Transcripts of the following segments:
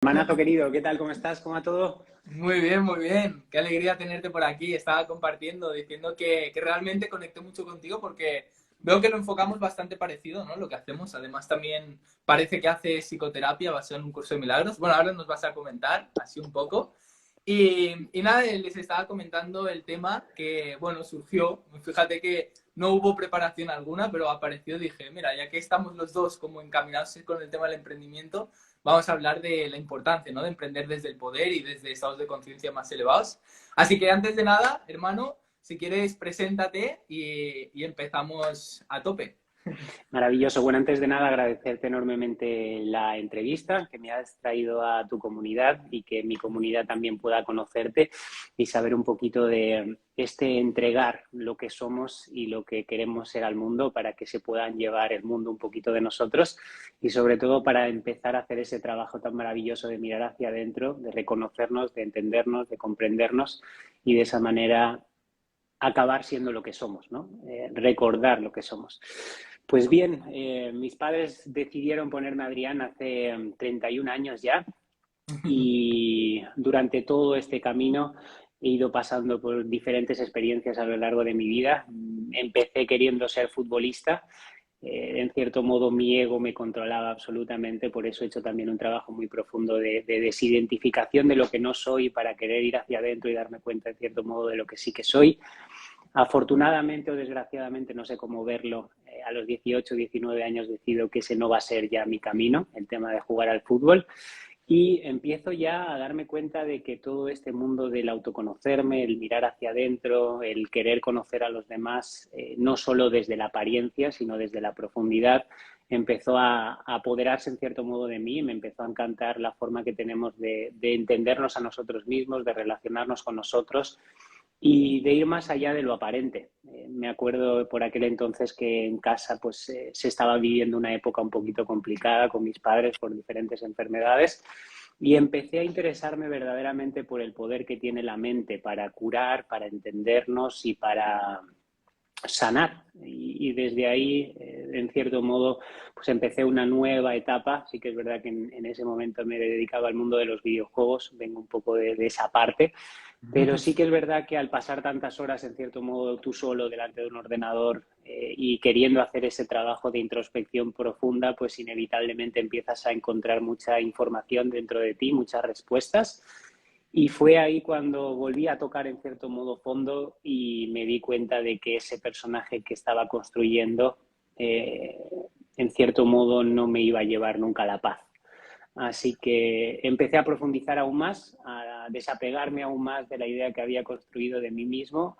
Hermanazo querido, ¿qué tal? ¿Cómo estás? ¿Cómo va todo? Muy bien, muy bien. Qué alegría tenerte por aquí. Estaba compartiendo, diciendo que realmente conecté mucho contigo porque veo que lo enfocamos bastante parecido, ¿no? Lo que hacemos. Además, también parece que hace psicoterapia basado en un curso de milagros. Bueno, ahora nos vas a comentar así un poco. Y nada, les estaba comentando el tema que, bueno, surgió. Fíjate que no hubo preparación alguna, pero apareció. Dije, mira, ya que estamos los dos como encaminados con el tema del emprendimiento, vamos a hablar de la importancia, ¿no? De emprender desde el poder y desde estados de conciencia más elevados. Así que antes de nada, hermano, si quieres, preséntate y empezamos a tope. Maravilloso. Bueno, antes de nada, agradecerte enormemente la entrevista, que me has traído a tu comunidad y que mi comunidad también pueda conocerte y saber un poquito de este entregar lo que somos y lo que queremos ser al mundo para que se puedan llevar el mundo un poquito de nosotros y sobre todo para empezar a hacer ese trabajo tan maravilloso de mirar hacia adentro, de reconocernos, de entendernos, de comprendernos y de esa manera acabar siendo lo que somos, ¿no? Recordar lo que somos. Pues bien, mis padres decidieron ponerme Adrián hace 31 años ya y durante todo este camino he ido pasando por diferentes experiencias a lo largo de mi vida. Empecé queriendo ser futbolista. En cierto modo mi ego me controlaba absolutamente, por eso he hecho también un trabajo muy profundo de desidentificación de lo que no soy para querer ir hacia adentro y darme cuenta en cierto modo de lo que sí que soy. Afortunadamente o desgraciadamente, no sé cómo verlo, a los 18, 19 años decido que ese no va a ser ya mi camino, el tema de jugar al fútbol. Y empiezo ya a darme cuenta de que todo este mundo del autoconocerme, el mirar hacia adentro, el querer conocer a los demás, no solo desde la apariencia, sino desde la profundidad, empezó a apoderarse en cierto modo de mí. Me empezó a encantar la forma que tenemos de entendernos a nosotros mismos, de relacionarnos con nosotros y de ir más allá de lo aparente. Me acuerdo por aquel entonces que en casa pues se estaba viviendo una época un poquito complicada con mis padres por diferentes enfermedades y empecé a interesarme verdaderamente por el poder que tiene la mente para curar, para entendernos y para sanar. Y desde ahí, en cierto modo, pues empecé una nueva etapa. Sí que es verdad que en ese momento me dedicaba al mundo de los videojuegos, vengo un poco de esa parte, pero sí que es verdad que al pasar tantas horas, en cierto modo, tú solo delante de un ordenador y queriendo hacer ese trabajo de introspección profunda, pues inevitablemente empiezas a encontrar mucha información dentro de ti, muchas respuestas. Y fue ahí cuando volví a tocar en cierto modo fondo y me di cuenta de que ese personaje que estaba construyendo, eh, en cierto modo, no me iba a llevar nunca a la paz. Así que empecé a profundizar aún más, a desapegarme aún más de la idea que había construido de mí mismo.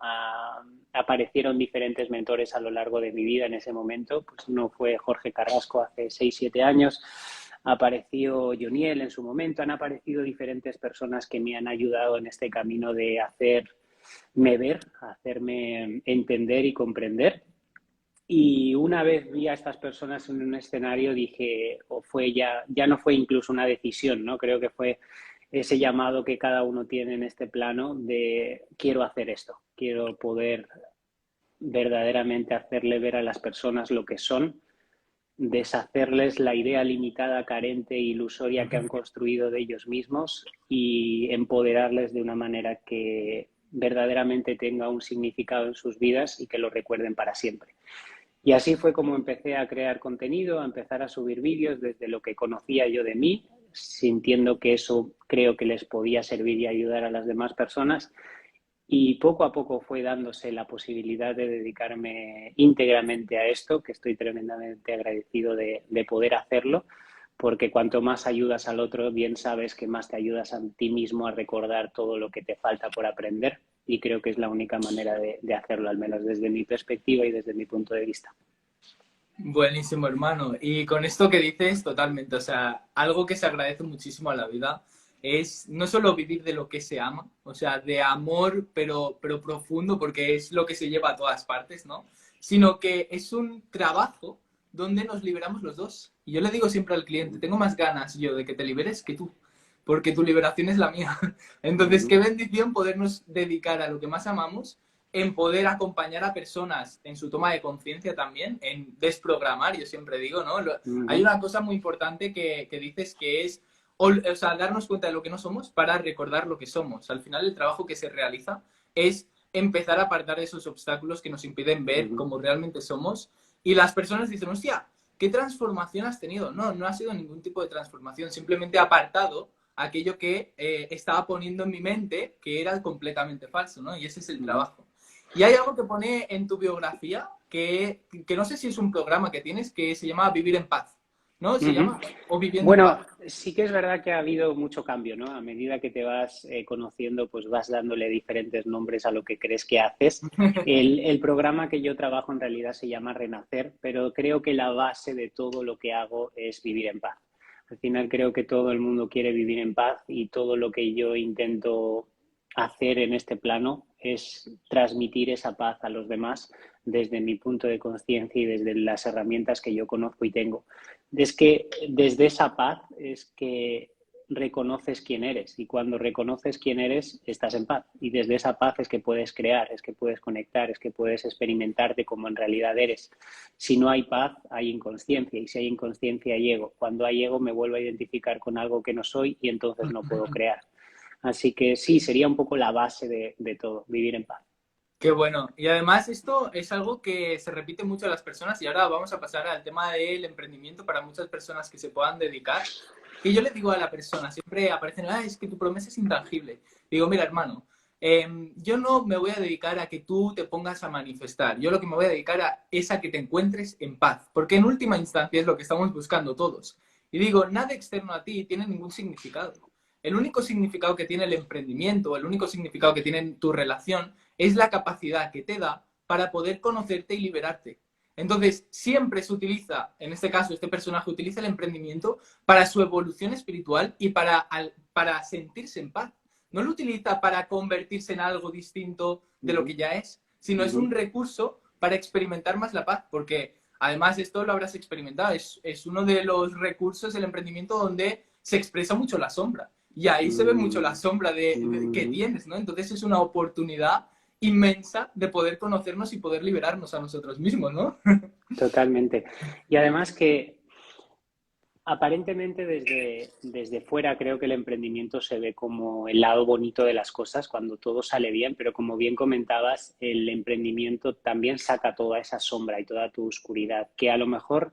Aparecieron diferentes mentores a lo largo de mi vida en ese momento. Pues uno fue Jorge Carrasco hace 6 7 años, apareció Joniel en su momento, han aparecido diferentes personas que me han ayudado en este camino de hacerme ver, hacerme entender y comprender. Y una vez vi a estas personas en un escenario, dije, o fue ya no fue incluso una decisión, ¿no? Creo que fue ese llamado que cada uno tiene en este plano de quiero hacer esto, quiero poder verdaderamente hacerle ver a las personas lo que son, deshacerles la idea limitada, carente e ilusoria que han construido de ellos mismos y empoderarles de una manera que verdaderamente tenga un significado en sus vidas y que lo recuerden para siempre. Y así fue como empecé a crear contenido, a empezar a subir vídeos desde lo que conocía yo de mí, sintiendo que eso creo que les podía servir y ayudar a las demás personas. Y poco a poco fue dándose la posibilidad de dedicarme íntegramente a esto, que estoy tremendamente agradecido de poder hacerlo, porque cuanto más ayudas al otro, bien sabes que más te ayudas a ti mismo a recordar todo lo que te falta por aprender. Y creo que es la única manera de hacerlo, al menos desde mi perspectiva y desde mi punto de vista. Buenísimo, hermano. Y con esto que dices, totalmente, o sea, algo que se agradece muchísimo a la vida es no solo vivir de lo que se ama, o sea, de amor, pero profundo, porque es lo que se lleva a todas partes, ¿no? Sino que es un trabajo donde nos liberamos los dos. Y yo le digo siempre al cliente, tengo más ganas yo de que te liberes que tú, porque tu liberación es la mía. Entonces, qué bendición podernos dedicar a lo que más amamos en poder acompañar a personas en su toma de conciencia también, en desprogramar, yo siempre digo, ¿no? Hay una cosa muy importante que dices que es o sea, darnos cuenta de lo que no somos para recordar lo que somos. Al final, el trabajo que se realiza es empezar a apartar esos obstáculos que nos impiden ver Ujú. cómo realmente somos. Y las personas dicen, hostia, ¿qué transformación has tenido? No, no ha sido ningún tipo de transformación, simplemente he apartado aquello que estaba poniendo en mi mente que era completamente falso, ¿no? Y ese es el Ujú. trabajo. Y hay algo que pone en tu biografía que no sé si es un programa que tienes que se llama Vivir en Paz, ¿no? Se Ujú. llama, o Viviendo en Bueno, Paz. sí que es verdad que ha habido mucho cambio, ¿no? A medida que te vas conociendo, pues vas dándole diferentes nombres a lo que crees que haces. El programa que yo trabajo en realidad se llama Renacer, pero creo que la base de todo lo que hago es vivir en paz. Al final creo que todo el mundo quiere vivir en paz y todo lo que yo intento hacer en este plano es transmitir esa paz a los demás desde mi punto de conciencia y desde las herramientas que yo conozco y tengo. Es que desde esa paz es que reconoces quién eres y cuando reconoces quién eres estás en paz y desde esa paz es que puedes crear, es que puedes conectar, es que puedes experimentarte como en realidad eres. Si no hay paz, hay inconsciencia y si hay inconsciencia hay ego. Cuando hay ego me vuelvo a identificar con algo que no soy y entonces no puedo crear. Así que sí, sería un poco la base de todo, vivir en paz. Qué bueno. Y además esto es algo que se repite mucho a las personas y ahora vamos a pasar al tema del emprendimiento para muchas personas que se puedan dedicar. Que yo le digo a la persona, siempre aparecen, ah, es que tu promesa es intangible. Digo, mira, hermano, yo no me voy a dedicar a que tú te pongas a manifestar. Yo lo que me voy a dedicar es a que te encuentres en paz. Porque en última instancia es lo que estamos buscando todos. Y digo, nada externo a ti tiene ningún significado. El único significado que tiene el emprendimiento, el único significado que tiene tu relación, es la capacidad que te da para poder conocerte y liberarte. Entonces, siempre se utiliza, en este caso, este personaje utiliza el emprendimiento para su evolución espiritual y para sentirse en paz. No lo utiliza para convertirse en algo distinto de lo Uh-huh. que ya es, sino es un Uh-huh. recurso para experimentar más la paz, porque además esto lo habrás experimentado, es uno de los recursos del emprendimiento donde se expresa mucho la sombra. Y ahí se ve mucho la sombra que Uh-huh. tienes, ¿no? Entonces es una oportunidad inmensa de poder conocernos y poder liberarnos a nosotros mismos, ¿no? Totalmente. Y además que aparentemente desde fuera creo que el emprendimiento se ve como el lado bonito de las cosas cuando todo sale bien, pero como bien comentabas, el emprendimiento también saca toda esa sombra y toda tu oscuridad, que a lo mejor,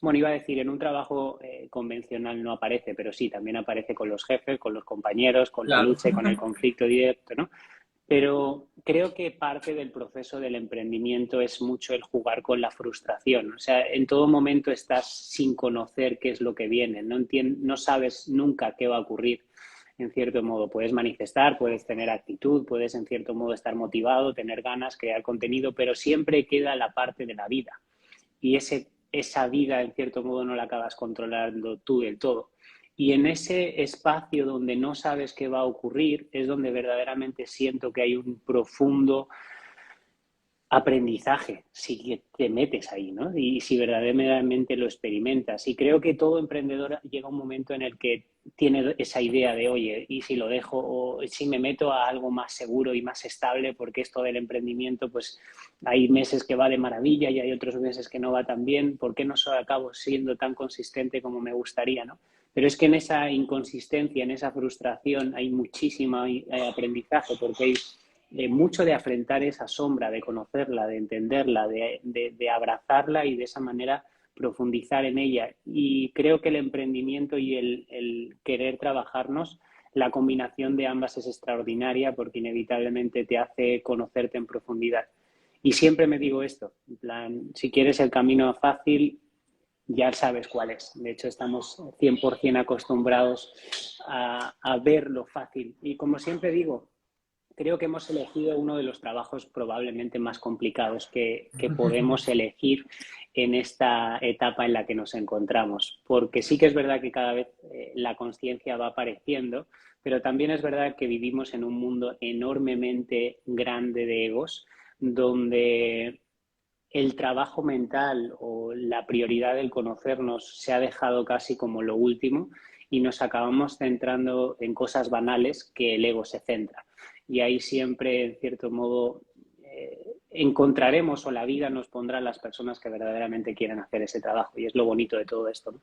bueno, iba a decir, en un trabajo convencional no aparece, pero sí, también aparece con los jefes, con los compañeros, con la Claro. lucha y con el conflicto directo, ¿no? Pero creo que parte del proceso del emprendimiento es mucho el jugar con la frustración. O sea, en todo momento estás sin conocer qué es lo que viene, no sabes nunca qué va a ocurrir. En cierto modo, puedes manifestar, puedes tener actitud, puedes en cierto modo estar motivado, tener ganas, crear contenido, pero siempre queda la parte de la vida. Y esa vida, en cierto modo, no la acabas controlando tú del todo. Y en ese espacio donde no sabes qué va a ocurrir es donde verdaderamente siento que hay un profundo aprendizaje si te metes ahí, ¿no? Y si verdaderamente lo experimentas. Y creo que todo emprendedor llega un momento en el que tiene esa idea de, oye, ¿y si lo dejo o si me meto a algo más seguro y más estable? Porque esto del emprendimiento, pues hay meses que va de maravilla y hay otros meses que no va tan bien. ¿Por qué no acabo siendo tan consistente como me gustaría, no? Pero es que en esa inconsistencia, en esa frustración, hay muchísimo aprendizaje porque hay mucho de afrontar esa sombra, de conocerla, de entenderla, de abrazarla y de esa manera profundizar en ella. Y creo que el emprendimiento y el querer trabajarnos, la combinación de ambas es extraordinaria porque inevitablemente te hace conocerte en profundidad. Y siempre me digo esto, en plan, si quieres el camino fácil, ya sabes cuál es. De hecho, estamos 100% acostumbrados a ver lo fácil. Y como siempre digo, creo que hemos elegido uno de los trabajos probablemente más complicados que podemos elegir en esta etapa en la que nos encontramos, porque sí que es verdad que cada vez la conciencia va apareciendo, pero también es verdad que vivimos en un mundo enormemente grande de egos, donde el trabajo mental o la prioridad del conocernos se ha dejado casi como lo último y nos acabamos centrando en cosas banales que el ego se centra. Y ahí siempre, en cierto modo, encontraremos o la vida nos pondrá las personas que verdaderamente quieren hacer ese trabajo. Y es lo bonito de todo esto, ¿no?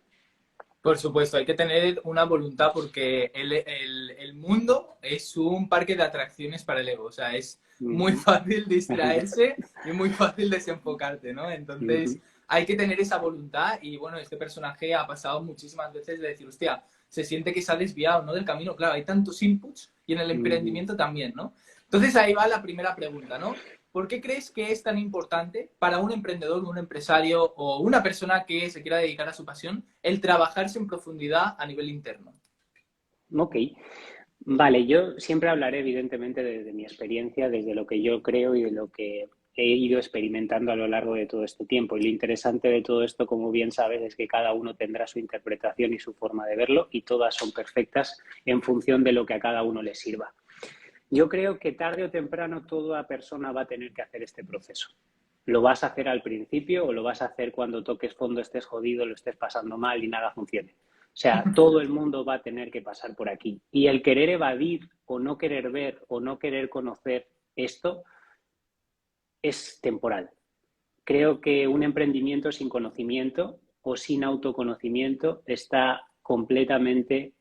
Por supuesto, hay que tener una voluntad porque el mundo es un parque de atracciones para el ego. O sea, es muy Ujú. fácil distraerse y muy fácil desenfocarte, ¿no? Entonces, Ujú. hay que tener esa voluntad y, bueno, este personaje ha pasado muchísimas veces de decir, hostia, se siente que se ha desviado, ¿no? Del camino. Claro, hay tantos inputs y en el Ujú. emprendimiento también, ¿no? Entonces, ahí va la primera pregunta, ¿no? ¿Por qué crees que es tan importante para un emprendedor, un empresario o una persona que se quiera dedicar a su pasión el trabajarse en profundidad a nivel interno? Ok. Vale, yo siempre hablaré evidentemente desde mi experiencia, desde lo que yo creo y de lo que he ido experimentando a lo largo de todo este tiempo. Y lo interesante de todo esto, como bien sabes, es que cada uno tendrá su interpretación y su forma de verlo y todas son perfectas en función de lo que a cada uno le sirva. Yo creo que tarde o temprano toda persona va a tener que hacer este proceso. Lo vas a hacer al principio o lo vas a hacer cuando toques fondo, estés jodido, lo estés pasando mal y nada funcione. O sea, todo el mundo va a tener que pasar por aquí. Y el querer evadir o no querer ver o no querer conocer esto es temporal. Creo que un emprendimiento sin conocimiento o sin autoconocimiento está completamente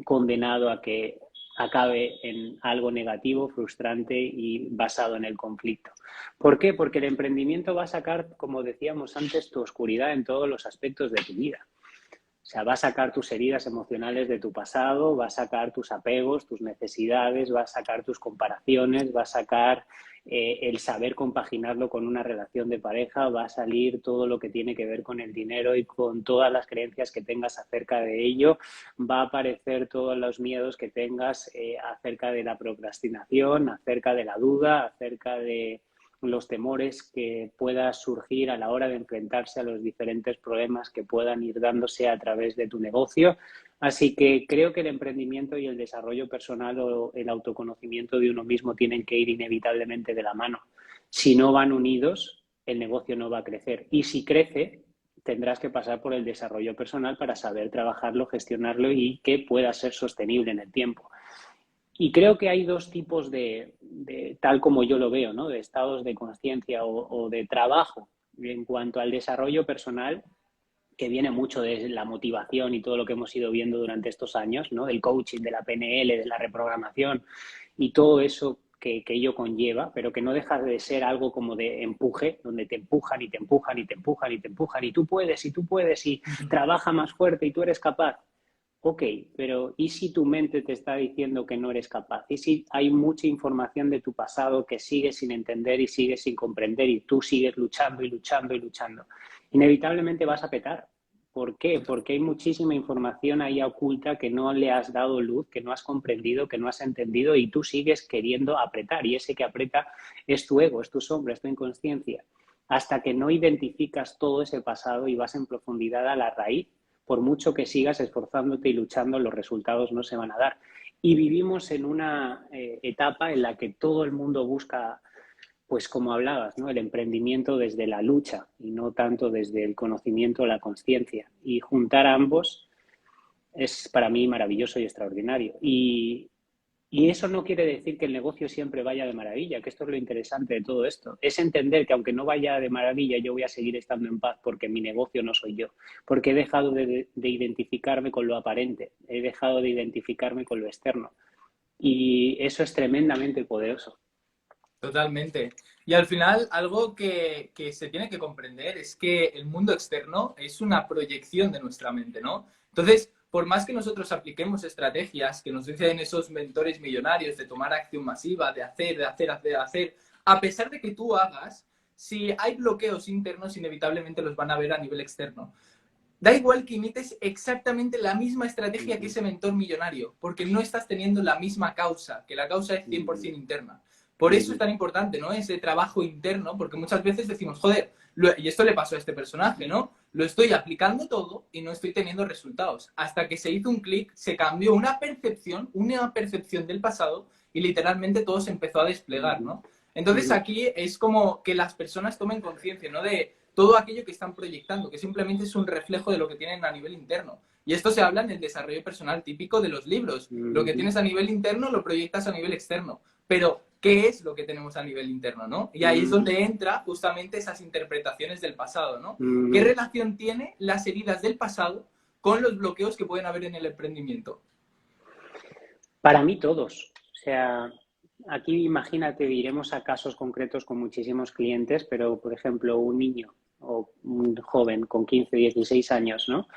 condenado a que acabe en algo negativo, frustrante y basado en el conflicto. ¿Por qué? Porque el emprendimiento va a sacar, como decíamos antes, tu oscuridad en todos los aspectos de tu vida. O sea, va a sacar tus heridas emocionales de tu pasado, va a sacar tus apegos, tus necesidades, va a sacar tus comparaciones, va a sacar el saber compaginarlo con una relación de pareja, va a salir todo lo que tiene que ver con el dinero y con todas las creencias que tengas acerca de ello, va a aparecer todos los miedos que tengas acerca de la procrastinación, acerca de la duda, acerca de los temores que pueda surgir a la hora de enfrentarse a los diferentes problemas que puedan ir dándose a través de tu negocio. Así que creo que el emprendimiento y el desarrollo personal o el autoconocimiento de uno mismo tienen que ir inevitablemente de la mano. Si no van unidos, el negocio no va a crecer. Y si crece, tendrás que pasar por el desarrollo personal para saber trabajarlo, gestionarlo y que pueda ser sostenible en el tiempo. Y creo que hay dos tipos tal como yo lo veo, ¿no? De estados de conciencia o de trabajo en cuanto al desarrollo personal, que viene mucho de la motivación y todo lo que hemos ido viendo durante estos años, ¿no? Del coaching, de la PNL, de la reprogramación y todo eso que ello conlleva, pero que no deja de ser algo como de empuje, donde te empujan y te empujan y te empujan y te empujan y tú puedes y trabaja más fuerte y tú eres capaz. Ok, pero ¿y si tu mente te está diciendo que no eres capaz? ¿Y si hay mucha información de tu pasado que sigues sin entender y sigues sin comprender y tú sigues luchando y luchando y luchando? Inevitablemente vas a petar. ¿Por qué? Porque hay muchísima información ahí oculta que no le has dado luz, que no has comprendido, que no has entendido y tú sigues queriendo apretar. Y ese que aprieta es tu ego, es tu sombra, es tu inconsciencia. Hasta que no identificas todo ese pasado y vas en profundidad a la raíz, por mucho que sigas esforzándote y luchando, los resultados no se van a dar. Y vivimos en una etapa en la que todo el mundo busca, pues como hablabas, ¿no? El emprendimiento desde la lucha y no tanto desde el conocimiento o la conciencia. Y juntar a ambos es para mí maravilloso y extraordinario. Y eso no quiere decir que el negocio siempre vaya de maravilla, que esto es lo interesante de todo esto. Es entender que aunque no vaya de maravilla, yo voy a seguir estando en paz porque mi negocio no soy yo, porque he dejado de identificarme con lo aparente, he dejado de identificarme con lo externo. Y eso es tremendamente poderoso. Totalmente. Y al final, algo que se tiene que comprender es que el mundo externo es una proyección de nuestra mente, ¿no? Entonces, por más que nosotros apliquemos estrategias que nos dicen esos mentores millonarios de tomar acción masiva, de hacer, de hacer, hacer, hacer, a pesar de que tú hagas, si hay bloqueos internos, inevitablemente los van a ver a nivel externo. Da igual que imites exactamente la misma Uh estrategia que -huh. ese mentor millonario, porque no estás teniendo la misma causa, que la causa es Uh 100% -huh. interna. Por Uh eso es -huh. tan importante, ¿no? Ese trabajo interno, porque muchas veces decimos, joder, y esto le pasó a este personaje, ¿no? Lo estoy aplicando todo y no estoy teniendo resultados. Hasta que se hizo un clic, se cambió una percepción del pasado y literalmente todo se empezó a desplegar, ¿no? Uh Entonces -huh. aquí es como que las personas tomen conciencia, ¿no? De todo aquello que están proyectando, que simplemente es un reflejo de lo que tienen a nivel interno. Y esto se habla en el desarrollo personal típico de los libros. Lo que tienes a nivel interno lo proyectas a nivel externo. Pero, ¿qué es lo que tenemos a nivel interno, no? Y ahí es donde entra justamente esas interpretaciones del pasado, ¿no? ¿Qué relación tiene las heridas del pasado con los bloqueos que pueden haber en el emprendimiento? Para mí todos. O sea, aquí imagínate, iremos a casos concretos con muchísimos clientes, pero por ejemplo, un niño o un joven con 15, 16 años, ¿no?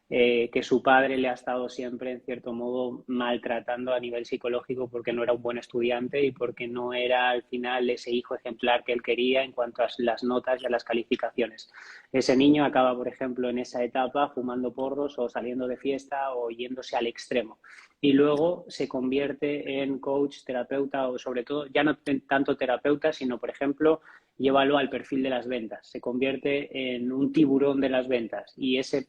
Que su padre le ha estado siempre, en cierto modo, maltratando a nivel psicológico porque no era un buen estudiante y porque no era al final ese hijo ejemplar que él quería en cuanto a las notas y a las calificaciones. Ese niño acaba, por ejemplo, en esa etapa fumando porros o saliendo de fiesta o yéndose al extremo. Y luego se convierte en coach, terapeuta o sobre todo, ya no tanto terapeuta, sino, por ejemplo, llévalo al perfil de las ventas. Se convierte en un tiburón de las ventas y ese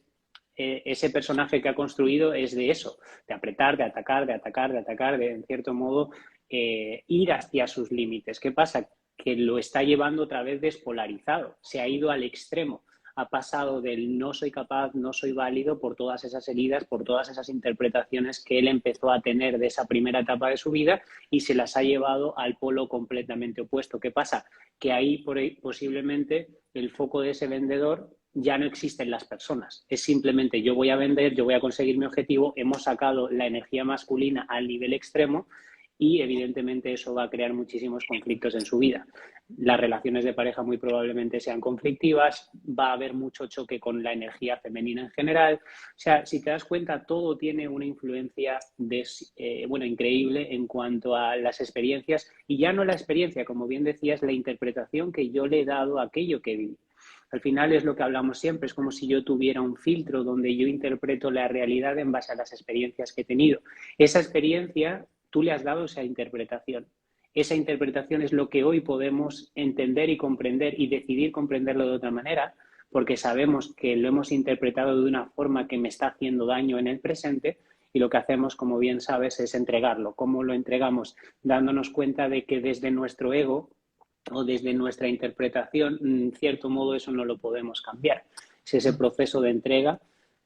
personaje que ha construido es de eso, de apretar, de atacar, de atacar, de atacar, de en cierto modo ir hacia sus límites. ¿Qué pasa? Que lo está llevando otra vez despolarizado, se ha ido al extremo, ha pasado del no soy capaz, no soy válido por todas esas heridas, por todas esas interpretaciones que él empezó a tener de esa primera etapa de su vida y se las ha llevado al polo completamente opuesto. ¿Qué pasa? Que ahí posiblemente el foco de ese vendedor ya no existen las personas. Es simplemente yo voy a vender, yo voy a conseguir mi objetivo, hemos sacado la energía masculina al nivel extremo y evidentemente eso va a crear muchísimos conflictos en su vida. Las relaciones de pareja muy probablemente sean conflictivas, va a haber mucho choque con la energía femenina en general. O sea, si te das cuenta, todo tiene una influencia increíble en cuanto a las experiencias y ya no la experiencia, como bien decías, la interpretación que yo le he dado a aquello que viví. Al final es lo que hablamos siempre, es como si yo tuviera un filtro donde yo interpreto la realidad en base a las experiencias que he tenido. Esa experiencia, tú le has dado esa interpretación. Esa interpretación es lo que hoy podemos entender y comprender y decidir comprenderlo de otra manera, porque sabemos que lo hemos interpretado de una forma que me está haciendo daño en el presente y lo que hacemos, como bien sabes, es entregarlo. ¿Cómo lo entregamos? Dándonos cuenta de que desde nuestro ego o desde nuestra interpretación, en cierto modo eso no lo podemos cambiar. Es ese proceso de entrega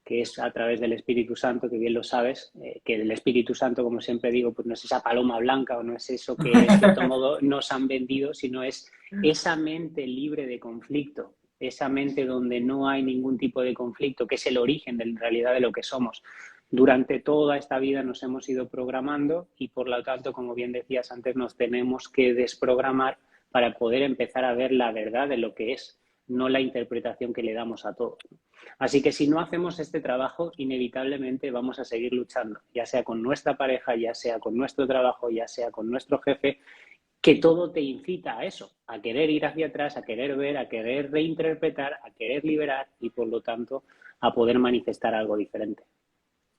que es a través del Espíritu Santo, que bien lo sabes, que el Espíritu Santo, como siempre digo, pues no es esa paloma blanca o no es eso que en cierto modo nos han vendido, sino es esa mente libre de conflicto, esa mente donde no hay ningún tipo de conflicto, que es el origen de, en realidad de lo que somos. Durante toda esta vida nos hemos ido programando y por lo tanto, como bien decías antes, nos tenemos que desprogramar para poder empezar a ver la verdad de lo que es, no la interpretación que le damos a todo. Así que si no hacemos este trabajo, inevitablemente vamos a seguir luchando, ya sea con nuestra pareja, ya sea con nuestro trabajo, ya sea con nuestro jefe, que todo te incita a eso, a querer ir hacia atrás, a querer ver, a querer reinterpretar, a querer liberar y, por lo tanto, a poder manifestar algo diferente.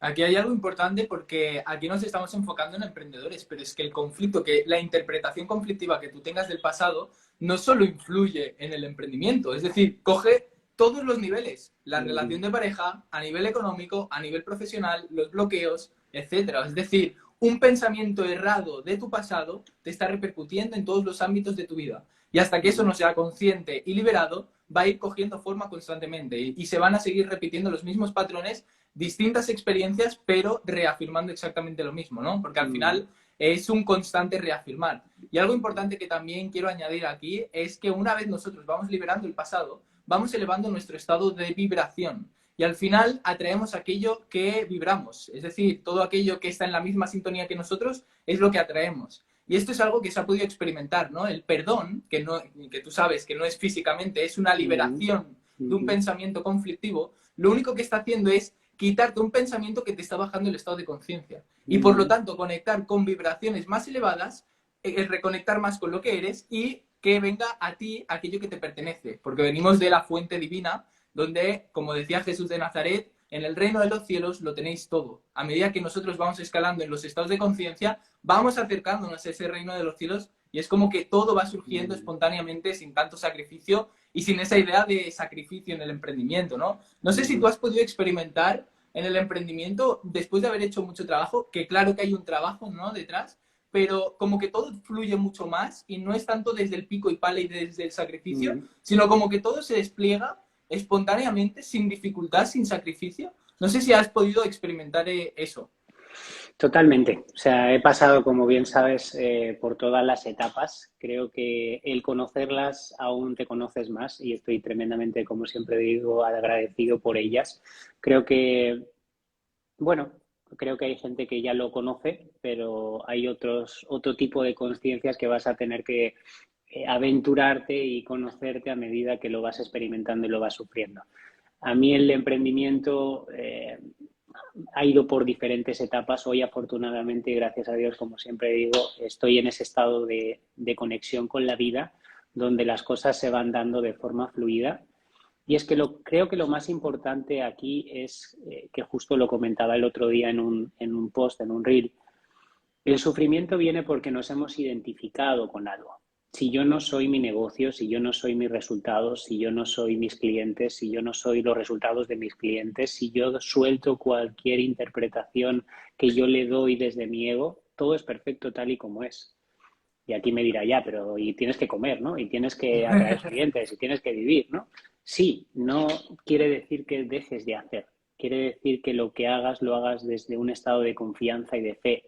Aquí hay algo importante porque aquí nos estamos enfocando en emprendedores, pero es que el conflicto, que la interpretación conflictiva que tú tengas del pasado no solo influye en el emprendimiento, es decir, coge todos los niveles, la relación de pareja, a nivel económico, a nivel profesional, los bloqueos, etcétera. Es decir, un pensamiento errado de tu pasado te está repercutiendo en todos los ámbitos de tu vida. Y hasta que eso no sea consciente y liberado, va a ir cogiendo forma constantemente y se van a seguir repitiendo los mismos patrones, distintas experiencias, pero reafirmando exactamente lo mismo, ¿no? Porque al final es un constante reafirmar. Y algo importante que también quiero añadir aquí es que una vez nosotros vamos liberando el pasado, vamos elevando nuestro estado de vibración. Y al final atraemos aquello que vibramos. Es decir, todo aquello que está en la misma sintonía que nosotros es lo que atraemos. Y esto es algo que se ha podido experimentar, ¿no? El perdón, que tú sabes que no es físicamente, es una liberación de un pensamiento conflictivo, lo único que está haciendo es quitarte un pensamiento que te está bajando el estado de conciencia. Y por lo tanto, conectar con vibraciones más elevadas, reconectar más con lo que eres y que venga a ti aquello que te pertenece. Porque venimos de la fuente divina, donde, como decía Jesús de Nazaret, en el reino de los cielos lo tenéis todo. A medida que nosotros vamos escalando en los estados de conciencia, vamos acercándonos a ese reino de los cielos y es como que todo va surgiendo espontáneamente sin tanto sacrificio y sin esa idea de sacrificio en el emprendimiento, ¿no? No sé si tú has podido experimentar en el emprendimiento después de haber hecho mucho trabajo, que claro que hay un trabajo, ¿no?, detrás, pero como que todo fluye mucho más y no es tanto desde el pico y pala y desde el sacrificio, sino como que todo se despliega espontáneamente, sin dificultad, sin sacrificio. No sé si has podido experimentar eso. Totalmente. O sea, he pasado, como bien sabes, por todas las etapas. Creo que el conocerlas aún te conoces más y estoy tremendamente, como siempre digo, agradecido por ellas. Creo que Bueno, creo que hay gente que ya lo conoce, pero hay otro tipo de conciencias que vas a tener que aventurarte y conocerte a medida que lo vas experimentando y lo vas sufriendo. A mí el emprendimiento ha ido por diferentes etapas. Hoy, afortunadamente, gracias a Dios, como siempre digo, estoy en ese estado de conexión con la vida, donde las cosas se van dando de forma fluida. Y es que creo que lo más importante aquí es, que justo lo comentaba el otro día en un post, en un reel, el sufrimiento viene porque nos hemos identificado con algo. Si yo no soy mi negocio, si yo no soy mis resultados, si yo no soy mis clientes, si yo no soy los resultados de mis clientes, si yo suelto cualquier interpretación que yo le doy desde mi ego, todo es perfecto tal y como es. Y aquí me dirá, ya, pero y tienes que comer, ¿no? Y tienes que atraer clientes y tienes que vivir, ¿no? Sí, no quiere decir que dejes de hacer. Quiere decir que lo que hagas lo hagas desde un estado de confianza y de fe,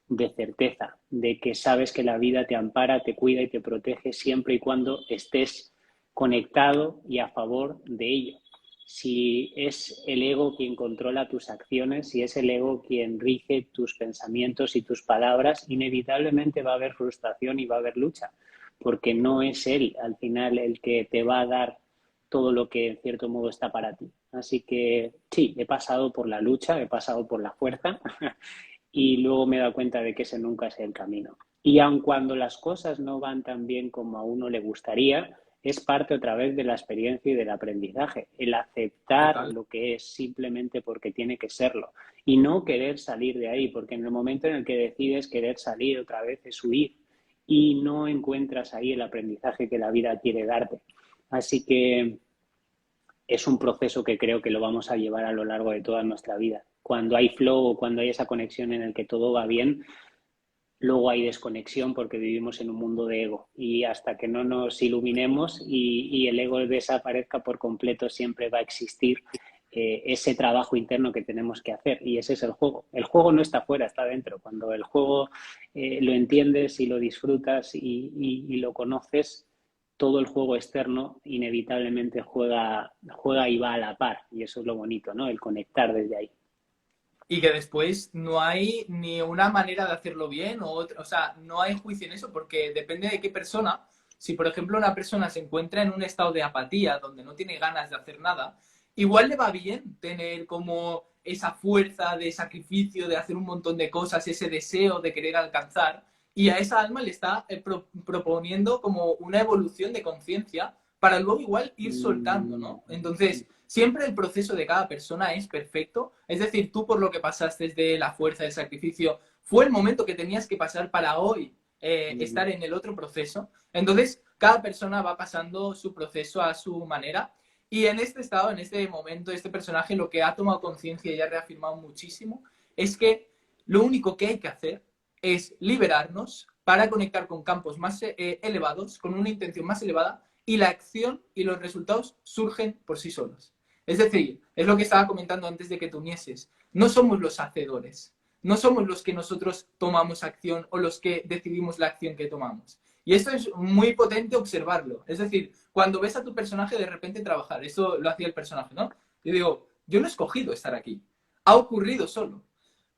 de certeza, de que sabes que la vida te ampara, te cuida y te protege siempre y cuando estés conectado y a favor de ello. Si es el ego quien controla tus acciones, si es el ego quien rige tus pensamientos y tus palabras, inevitablemente va a haber frustración y va a haber lucha, porque no es él al final el que te va a dar todo lo que en cierto modo está para ti. Así que sí, he pasado por la lucha, he pasado por la fuerza y luego me he dado cuenta de que ese nunca es el camino. Y aun cuando las cosas no van tan bien como a uno le gustaría, es parte otra vez de la experiencia y del aprendizaje, el aceptar Total. lo que es simplemente porque tiene que serlo y no querer salir de ahí, porque en el momento en el que decides querer salir otra vez es huir y no encuentras ahí el aprendizaje que la vida quiere darte. Así que es un proceso que creo que lo vamos a llevar a lo largo de toda nuestra vida. Cuando hay flow o cuando hay esa conexión en el que todo va bien, luego hay desconexión porque vivimos en un mundo de ego y hasta que no nos iluminemos y el ego desaparezca por completo siempre va a existir ese trabajo interno que tenemos que hacer y ese es el juego. El juego no está fuera, está dentro. Cuando el juego lo entiendes y lo disfrutas y lo conoces, todo el juego externo inevitablemente juega y va a la par y eso es lo bonito, ¿no? El conectar desde ahí. Y que después no hay ni una manera de hacerlo bien o otra, o sea, no hay juicio en eso porque depende de qué persona. Si, por ejemplo, una persona se encuentra en un estado de apatía donde no tiene ganas de hacer nada, igual le va bien tener como esa fuerza de sacrificio, de hacer un montón de cosas, ese deseo de querer alcanzar, y a esa alma le está proponiendo como una evolución de conciencia para luego igual ir soltando, ¿no? Entonces, siempre el proceso de cada persona es perfecto. Es decir, tú por lo que pasaste de la fuerza del sacrificio, fue el momento que tenías que pasar para hoy estar en el otro proceso. Entonces, cada persona va pasando su proceso a su manera. Y en este estado, en este momento, este personaje lo que ha tomado conciencia y ha reafirmado muchísimo es que lo único que hay que hacer es liberarnos para conectar con campos más elevados, con una intención más elevada, y la acción y los resultados surgen por sí solos. Es decir, es lo que estaba comentando antes de que te unieses. No somos los hacedores, no somos los que nosotros tomamos acción o los que decidimos la acción que tomamos. Y esto es muy potente observarlo. Es decir, cuando ves a tu personaje de repente trabajar, eso lo hacía el personaje, ¿no? Yo digo, yo no he escogido estar aquí, ha ocurrido solo.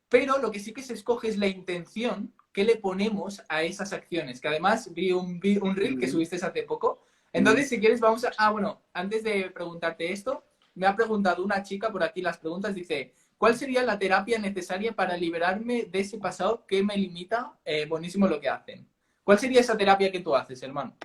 Pero lo que sí que se escoge es la intención que le ponemos a esas acciones, que además vi un reel que subiste hace poco. Entonces, si quieres, vamos a... Ah, bueno, antes de preguntarte esto, me ha preguntado una chica por aquí las preguntas, dice, ¿cuál sería la terapia necesaria para liberarme de ese pasado que me limita? Buenísimo lo que hacen. ¿Cuál sería esa terapia que tú haces, hermano?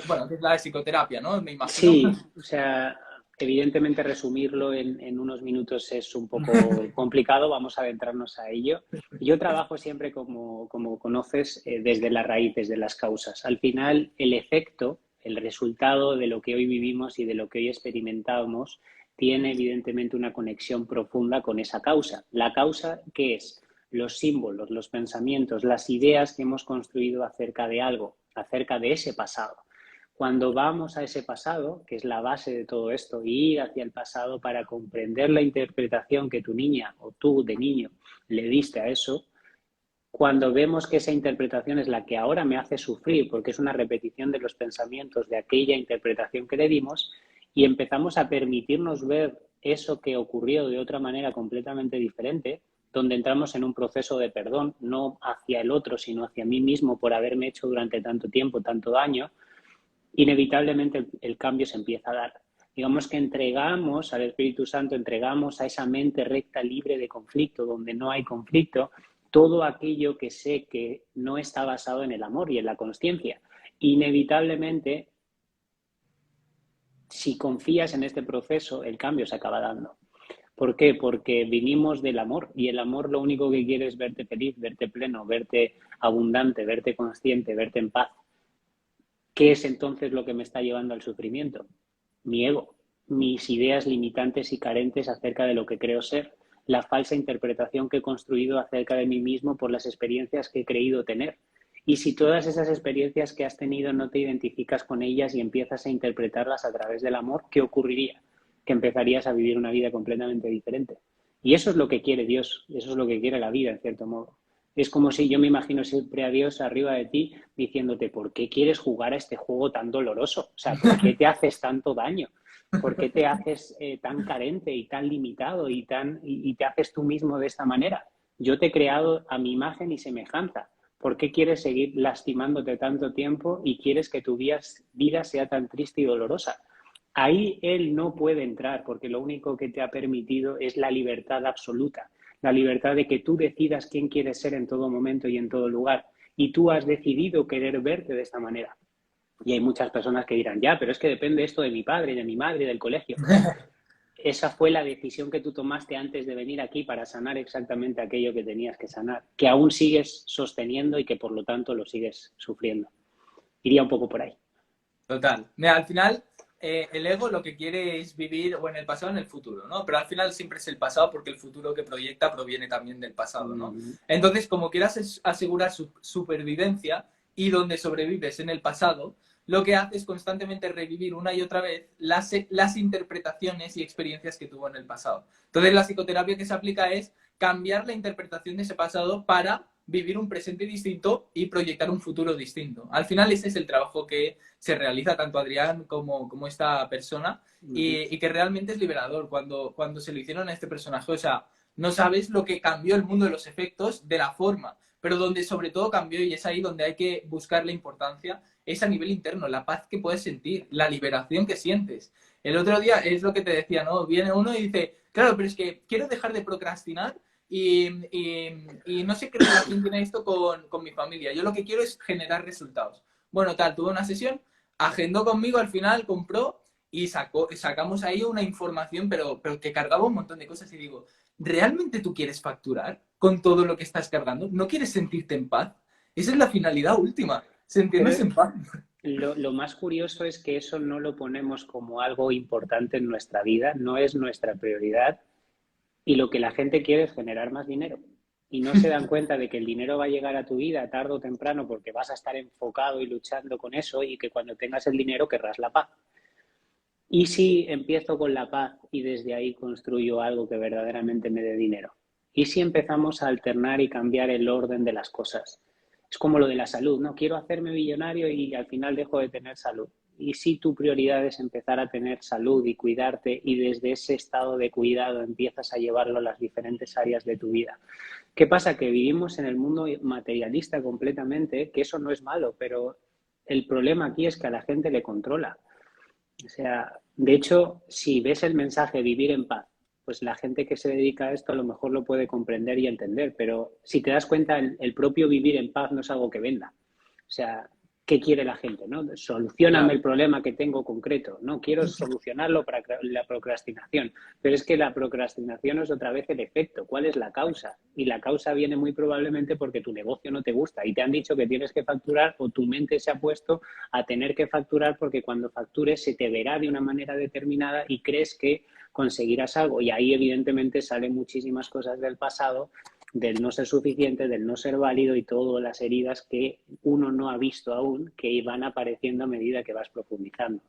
Bueno, es la de psicoterapia, ¿no? Me imagino. Sí, o sea, evidentemente resumirlo en unos minutos es un poco complicado, vamos a adentrarnos a ello. Yo trabajo siempre, como conoces, desde la raíz, desde las causas. Al final, el efecto, el resultado de lo que hoy vivimos y de lo que hoy experimentamos, tiene evidentemente una conexión profunda con esa causa. La causa, ¿qué es? Los símbolos, los pensamientos, las ideas que hemos construido acerca de algo, acerca de ese pasado. Cuando vamos a ese pasado, que es la base de todo esto, y ir hacia el pasado para comprender la interpretación que tu niña o tú de niño le diste a eso, cuando vemos que esa interpretación es la que ahora me hace sufrir, porque es una repetición de los pensamientos de aquella interpretación que le dimos, y empezamos a permitirnos ver eso que ocurrió de otra manera completamente diferente, donde entramos en un proceso de perdón, no hacia el otro, sino hacia mí mismo por haberme hecho durante tanto tiempo tanto daño, inevitablemente el cambio se empieza a dar. Digamos que entregamos al Espíritu Santo, entregamos a esa mente recta, libre de conflicto, donde no hay conflicto, todo aquello que sé que no está basado en el amor y en la consciencia. Inevitablemente, si confías en este proceso, el cambio se acaba dando. ¿Por qué? Porque vinimos del amor y el amor lo único que quiere es verte feliz, verte pleno, verte abundante, verte consciente, verte en paz. ¿Qué es entonces lo que me está llevando al sufrimiento? Mi ego, mis ideas limitantes y carentes acerca de lo que creo ser, la falsa interpretación que he construido acerca de mí mismo por las experiencias que he creído tener. Y si todas esas experiencias que has tenido no te identificas con ellas y empiezas a interpretarlas a través del amor, ¿qué ocurriría? Que empezarías a vivir una vida completamente diferente. Y eso es lo que quiere Dios, eso es lo que quiere la vida, en cierto modo. Es como si yo me imagino siempre a Dios arriba de ti diciéndote, ¿por qué quieres jugar a este juego tan doloroso? O sea, ¿por qué te haces tanto daño? ¿Por qué te haces tan carente y tan limitado y te haces tú mismo de esta manera? Yo te he creado a mi imagen y semejanza. ¿Por qué quieres seguir lastimándote tanto tiempo y quieres que tu vida sea tan triste y dolorosa? Ahí él no puede entrar porque lo único que te ha permitido es la libertad absoluta, la libertad de que tú decidas quién quieres ser en todo momento y en todo lugar. Y tú has decidido querer verte de esta manera. Y hay muchas personas que dirán, ya, pero es que depende esto de mi padre, de mi madre, del colegio. Esa fue la decisión que tú tomaste antes de venir aquí para sanar exactamente aquello que tenías que sanar, que aún sigues sosteniendo y que por lo tanto lo sigues sufriendo. Iría un poco por ahí. Total. Mira, al final, el ego lo que quiere es vivir o en el pasado o en el futuro, ¿no? Pero al final siempre es el pasado porque el futuro que proyecta proviene también del pasado, ¿no? Entonces, como quieras asegurar su supervivencia y donde sobrevives en el pasado, lo que hace es constantemente revivir una y otra vez las interpretaciones y experiencias que tuvo en el pasado. Entonces, la psicoterapia que se aplica es cambiar la interpretación de ese pasado para vivir un presente distinto y proyectar un futuro distinto. Al final ese es el trabajo que se realiza tanto Adrián como esta persona y que realmente es liberador cuando se lo hicieron a este personaje. O sea, no sabes lo que cambió el mundo de los efectos de la forma, pero donde sobre todo cambió, y es ahí donde hay que buscar la importancia, es a nivel interno, la paz que puedes sentir, la liberación que sientes. El otro día es lo que te decía, ¿no? Viene uno y dice, claro, pero es que quiero dejar de procrastinar y no sé qué relación tiene esto con mi familia. Yo lo que quiero es generar resultados. Bueno, tal, tuve una sesión, agendó conmigo, al final compró y sacamos ahí una información, pero que cargaba un montón de cosas y digo, ¿realmente tú quieres facturar con todo lo que estás cargando? ¿No quieres sentirte en paz? Esa es la finalidad última, sentirnos en paz. Lo más curioso es que eso no lo ponemos como algo importante en nuestra vida, no es nuestra prioridad. Y lo que la gente quiere es generar más dinero. Y no se dan cuenta de que el dinero va a llegar a tu vida tarde o temprano porque vas a estar enfocado y luchando con eso y que cuando tengas el dinero querrás la paz. ¿Y si empiezo con la paz y desde ahí construyo algo que verdaderamente me dé dinero? ¿Y si empezamos a alternar y cambiar el orden de las cosas? Es como lo de la salud, ¿no? Quiero hacerme millonario y al final dejo de tener salud. ¿Y si tu prioridad es empezar a tener salud y cuidarte y desde ese estado de cuidado empiezas a llevarlo a las diferentes áreas de tu vida? ¿Qué pasa? Que vivimos en el mundo materialista completamente, que eso no es malo, pero el problema aquí es que a la gente le controla. O sea, de hecho, si ves el mensaje vivir en paz, pues la gente que se dedica a esto a lo mejor lo puede comprender y entender, pero si te das cuenta, el propio vivir en paz no es algo que venda. O sea, ¿qué quiere la gente? ¿No? Solucióname el problema que tengo concreto. No, quiero solucionarlo para la procrastinación. Pero es que la procrastinación es otra vez el efecto. ¿Cuál es la causa? Y la causa viene muy probablemente porque tu negocio no te gusta y te han dicho que tienes que facturar o tu mente se ha puesto a tener que facturar porque cuando factures se te verá de una manera determinada y crees que conseguirás algo. Y ahí evidentemente salen muchísimas cosas del pasado, del no ser suficiente, del no ser válido y todas las heridas que uno no ha visto aún, que van apareciendo a medida que vas profundizando.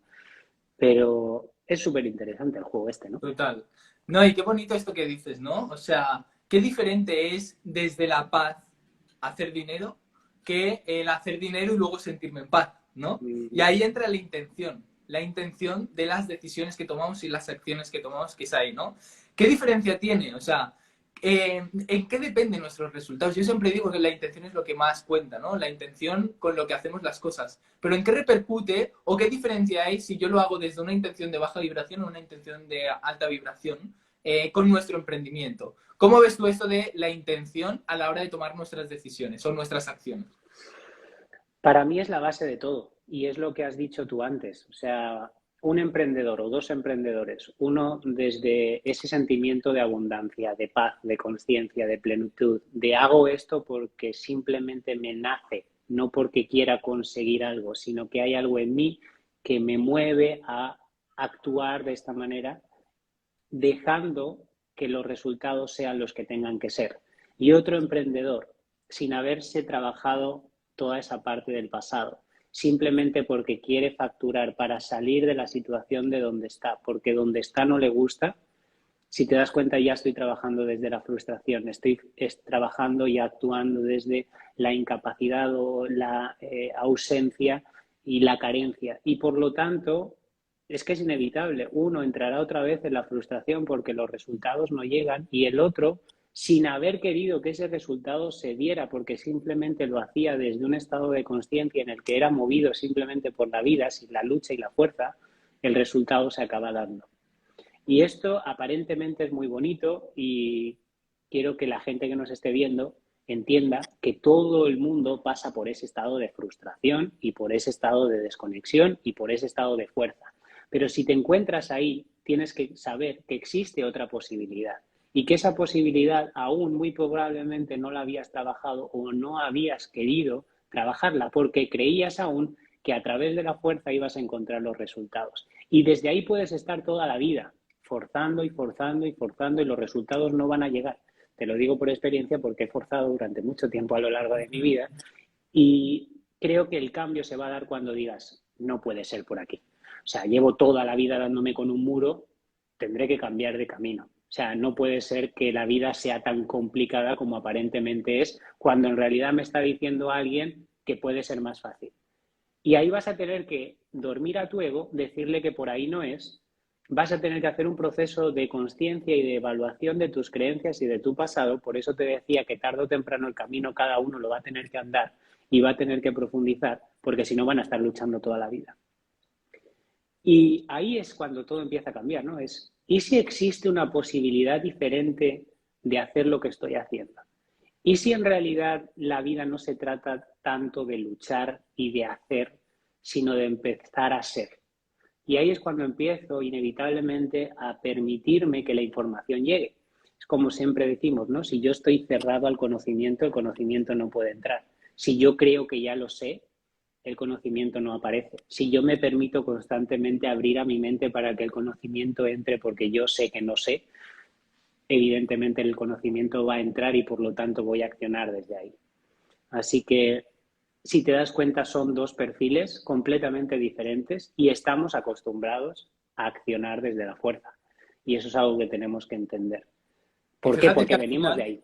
Pero es súper interesante el juego este, ¿no? Total. No, y qué bonito esto que dices, ¿no? O sea, qué diferente es desde la paz hacer dinero que el hacer dinero y luego sentirme en paz, ¿no? Y ahí entra la intención. la intención de las decisiones que tomamos y las acciones que tomamos, que es ahí, ¿no? ¿Qué diferencia tiene? O sea, ¿en qué dependen nuestros resultados? Yo siempre digo que la intención es lo que más cuenta, ¿no? La intención con lo que hacemos las cosas. Pero ¿en qué repercute o qué diferencia hay si yo lo hago desde una intención de baja vibración o una intención de alta vibración con nuestro emprendimiento? ¿Cómo ves tú esto de la intención a la hora de tomar nuestras decisiones o nuestras acciones? Para mí es la base de todo y es lo que has dicho tú antes. O sea, un emprendedor o dos emprendedores, uno desde ese sentimiento de abundancia, de paz, de conciencia, de plenitud, de hago esto porque simplemente me nace, no porque quiera conseguir algo, sino que hay algo en mí que me mueve a actuar de esta manera, dejando que los resultados sean los que tengan que ser. Y otro emprendedor, sin haberse trabajado toda esa parte del pasado, simplemente porque quiere facturar para salir de la situación de donde está, porque donde está no le gusta. Si te das cuenta, ya estoy trabajando desde la frustración, estoy trabajando y actuando desde la incapacidad o la ausencia y la carencia. Y por lo tanto, es que es inevitable. Uno entrará otra vez en la frustración porque los resultados no llegan y el otro, sin haber querido que ese resultado se diera porque simplemente lo hacía desde un estado de conciencia en el que era movido simplemente por la vida, sin la lucha y la fuerza, el resultado se acaba dando. Y esto aparentemente es muy bonito y quiero que la gente que nos esté viendo entienda que todo el mundo pasa por ese estado de frustración y por ese estado de desconexión y por ese estado de fuerza. Pero si te encuentras ahí, tienes que saber que existe otra posibilidad y que esa posibilidad aún muy probablemente no la habías trabajado o no habías querido trabajarla porque creías aún que a través de la fuerza ibas a encontrar los resultados. Y desde ahí puedes estar toda la vida forzando y forzando y forzando y los resultados no van a llegar. Te lo digo por experiencia porque he forzado durante mucho tiempo a lo largo de mi vida y creo que el cambio se va a dar cuando digas, no puede ser por aquí. O sea, llevo toda la vida dándome con un muro, tendré que cambiar de camino. O sea, no puede ser que la vida sea tan complicada como aparentemente es, cuando en realidad me está diciendo alguien que puede ser más fácil. Y ahí vas a tener que dormir a tu ego, decirle que por ahí no es, vas a tener que hacer un proceso de conciencia y de evaluación de tus creencias y de tu pasado. Por eso te decía que tarde o temprano el camino cada uno lo va a tener que andar y va a tener que profundizar, porque si no van a estar luchando toda la vida. Y ahí es cuando todo empieza a cambiar, ¿no? ¿Y si existe una posibilidad diferente de hacer lo que estoy haciendo? ¿Y si en realidad la vida no se trata tanto de luchar y de hacer, sino de empezar a ser? Y ahí es cuando empiezo inevitablemente a permitirme que la información llegue. Es como siempre decimos, ¿no? Si yo estoy cerrado al conocimiento, el conocimiento no puede entrar. Si yo creo que ya lo sé, el conocimiento no aparece. Si yo me permito constantemente abrir a mi mente para que el conocimiento entre porque yo sé que no sé, evidentemente el conocimiento va a entrar y por lo tanto voy a accionar desde ahí. Así que, si te das cuenta, son dos perfiles completamente diferentes y estamos acostumbrados a accionar desde la fuerza. Y eso es algo que tenemos que entender. Y ¿Por qué? fíjate que Porque venimos de ahí.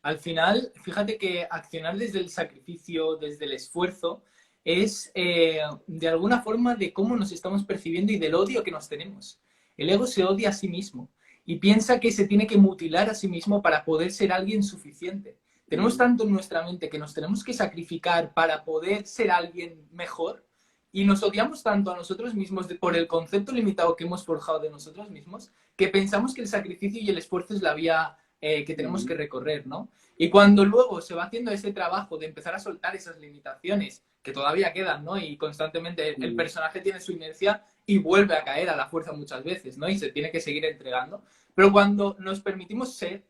al final, fíjate que accionar desde el sacrificio, desde el esfuerzo, es de alguna forma de cómo nos estamos percibiendo y del odio que nos tenemos. El ego se odia a sí mismo y piensa que se tiene que mutilar a sí mismo para poder ser alguien suficiente. Tenemos tanto en nuestra mente que nos tenemos que sacrificar para poder ser alguien mejor y nos odiamos tanto a nosotros mismos por el concepto limitado que hemos forjado de nosotros mismos que pensamos que el sacrificio y el esfuerzo es la vía que tenemos que recorrer, ¿no? Y cuando luego se va haciendo ese trabajo de empezar a soltar esas limitaciones que todavía quedan, ¿no? Y constantemente el personaje tiene su inercia y vuelve a caer a la fuerza muchas veces, ¿no? Y se tiene que seguir entregando. Pero cuando nos permitimos ser,